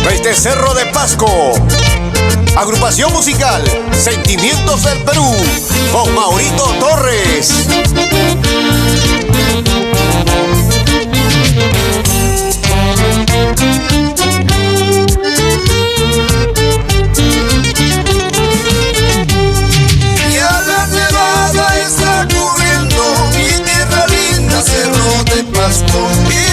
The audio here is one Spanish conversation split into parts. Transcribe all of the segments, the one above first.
Desde Cerro de Pasco, agrupación musical Sentimientos del Perú, con Maurito Torres. Ya la nevada está cubriendo mi tierra linda, Cerro de Pasco.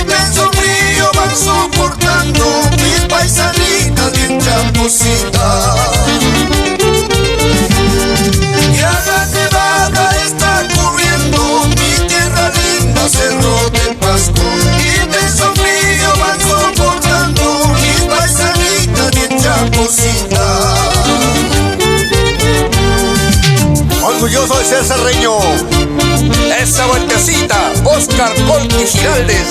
Intenso frío van soportando mis paisanitas bien chapositas. Ya la nevada está cubriendo mi tierra linda, Cerro de Pasco. Intenso frío van soportando mis paisanitas bien chapositas. Orgulloso de ser cerreño. Esa vueltecita, Oscar Colqui Giraldes.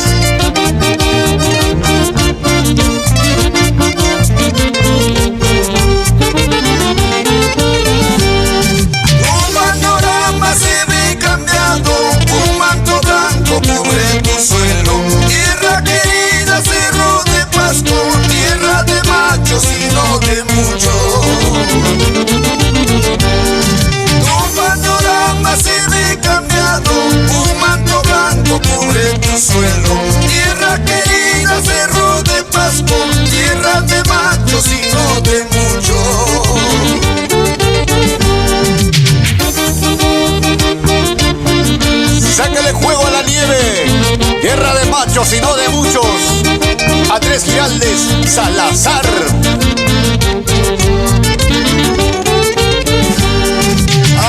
Un panorama se ve cambiado, un manto blanco cubre tu suelo. Tierra querida, Cerro de Pasco, tierra de machos y no de muchos. Un panorama se ve cambiado, un manto blanco cubre tu suelo. Tierra querida, Cerro de Pasco, tierra de machos y no de muchos. Sácale juego a la nieve, tierra de machos y no de muchos. Andrés Giraldes Salazar.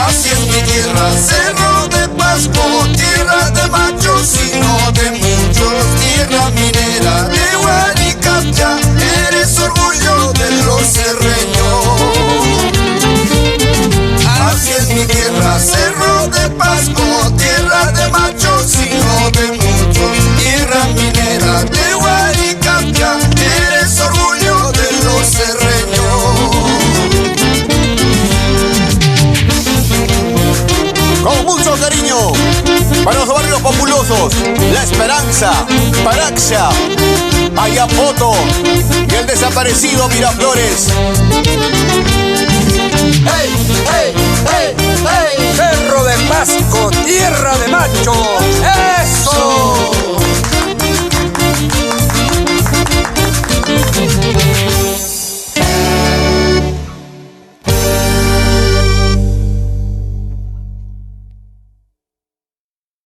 Así es mi tierra, Cerro de Pasco, tierra de machos y no de muchos. Tierra minera de Huaycacha, eres orgullo de los cerreños. Así es mi tierra, Cerro de Pasco, tierra de machos y no de muchos. Tierra minera de Huaycacha, eres orgullo de los cerreños. Con mucho cariño para los barrios populosos, La Esperanza, Paraxia, Ayapoto y el desaparecido Miraflores. ¡Hey, hey, hey, hey! Cerro de Pasco, tierra de machos.